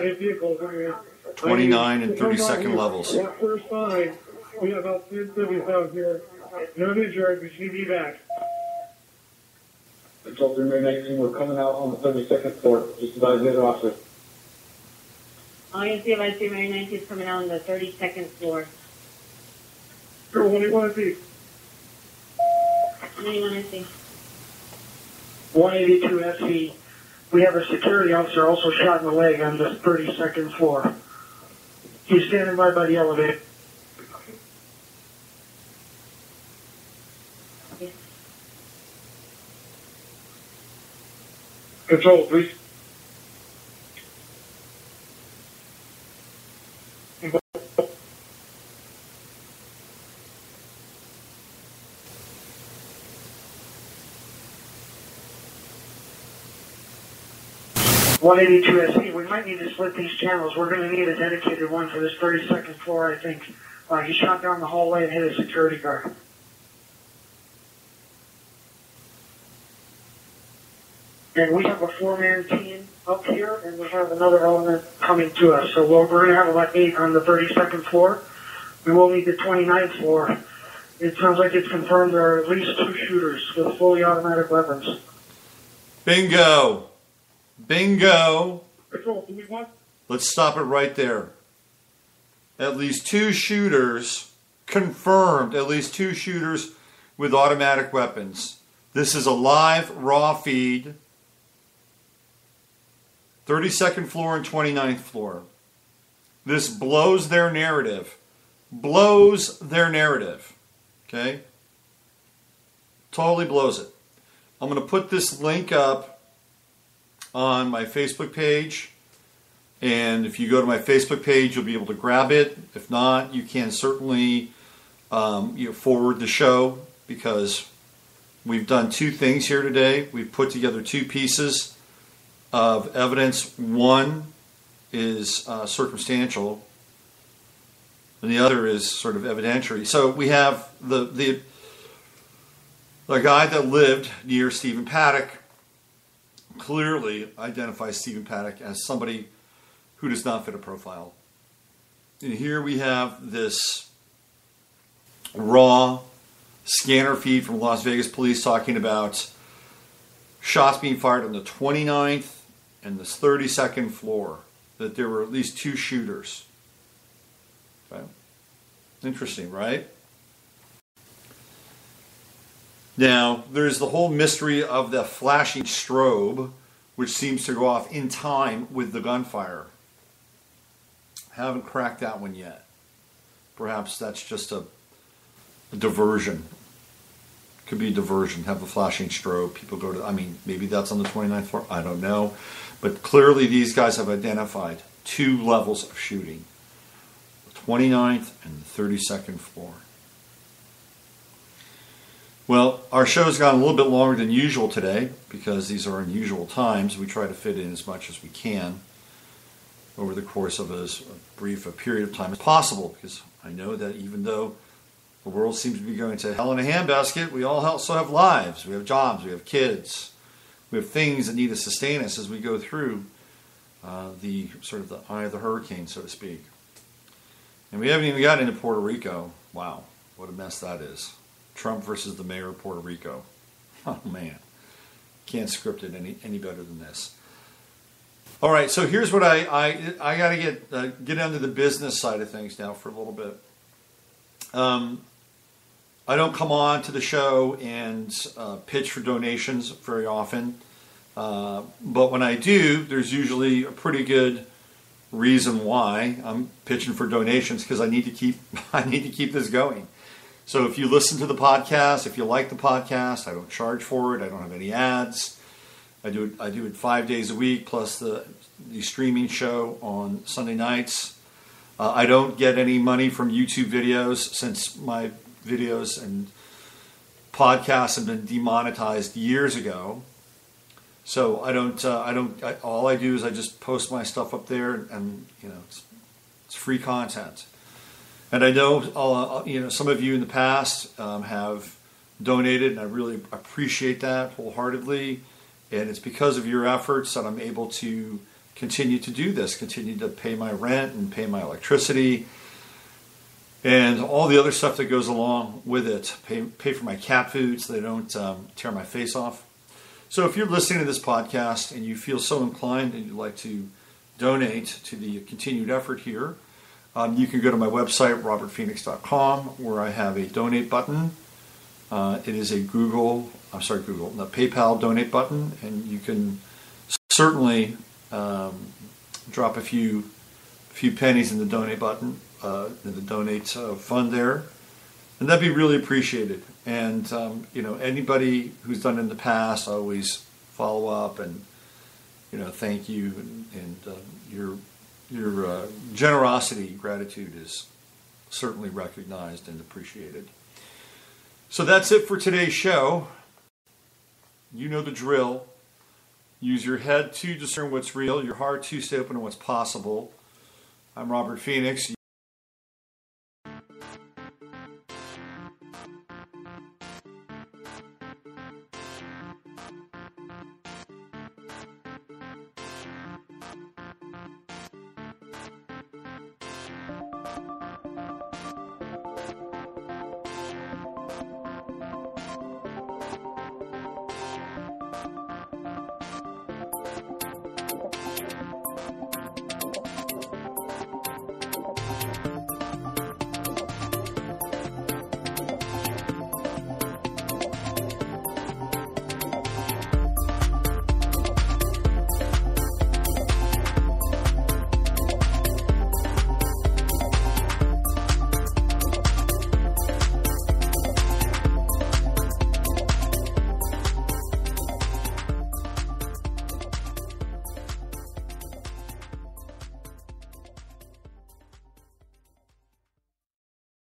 29 and 32nd levels. That first side, we have about 10 civilians out here. No injured, we should be back. Control 3 Mary 19, we're coming out on the 32nd floor. Just advise the other officer. All you see about 3 Mary 19 is coming out on the 32nd floor. Girl, what do you want to see? What do you want to see? 182 SC. We have a security officer also shot in the leg on the 32nd floor. He's standing right by the elevator. Yes. Control, please. 182 SC. We might need to split these channels. We're going to need a dedicated one for this 32nd floor, I think. He shot down the hallway and hit a security guard. And we have a 4-man team up here, and we have another element coming to us. So we're going to have about 8 on the 32nd floor. We will need the 29th floor. It sounds like it's confirmed there are at least 2 shooters with fully automatic weapons. Bingo. Bingo. Patrol, do we want? Let's stop it right there. At least 2 shooters, confirmed, at least 2 shooters with automatic weapons. This is a live, raw feed. 32nd floor and 29th floor. This blows their narrative. Blows their narrative. Okay? Totally blows it. I'm going to put this link up on my Facebook page. And if you go to my Facebook page, you'll be able to grab it. If not, you can certainly forward the show, because we've done 2 things here today. We've put together 2 pieces of evidence. One is circumstantial, and the other is sort of evidentiary. So we have the guy that lived near Stephen Paddock clearly identifies Stephen Paddock as somebody who does not fit a profile. And here we have this raw scanner feed from Las Vegas police talking about shots being fired on the 29th and the 32nd floor, that there were at least 2 shooters. Okay. Interesting, right? Now, there's the whole mystery of the flashing strobe, which seems to go off in time with the gunfire. Haven't cracked that one yet. Perhaps that's just a diversion. Could be a diversion, have a flashing strobe. People go to, maybe that's on the 29th floor. I don't know. But clearly these guys have identified 2 levels of shooting. The 29th and the 32nd floor. Well, our show's gone a little bit longer than usual today, because these are unusual times. We try to fit in as much as we can over the course of as brief a period of time as possible, because I know that even though the world seems to be going to hell in a handbasket, we all also have lives, we have jobs, we have kids, we have things that need to sustain us as we go through the sort of the eye of the hurricane, so to speak. And we haven't even gotten into Puerto Rico. Wow, what a mess that is. Trump versus the mayor of Puerto Rico. Oh man, can't script it any better than this. All right, so here's what I got to get onto the business side of things now for a little bit. I don't come on to the show and pitch for donations very often, but when I do, there's usually a pretty good reason why I'm pitching for donations, because I need to keep this going. So if you listen to the podcast, if you like the podcast, I don't charge for it. I don't have any ads. I do it 5 days a week, plus the streaming show on Sunday nights. I don't get any money from YouTube videos, since my videos and podcasts have been demonetized years ago. So all I do is I just post my stuff up there, and it's free content. And I know some of you in the past have donated, and I really appreciate that wholeheartedly. And it's because of your efforts that I'm able to continue to do this, continue to pay my rent and pay my electricity and all the other stuff that goes along with it. Pay for my cat food so they don't tear my face off. So if you're listening to this podcast and you feel so inclined and you'd like to donate to the continued effort here, you can go to my website, robertphoenix.com, where I have a donate button. It is a PayPal donate button, and you can certainly drop a few pennies in the donate button, in the donate fund there, and that'd be really appreciated. And anybody who's done it in the past, I always follow up and thank you, and your generosity, gratitude is certainly recognized and appreciated. So that's it for today's show. You know the drill. Use your head to discern what's real, your heart to stay open to what's possible. I'm Robert Phoenix.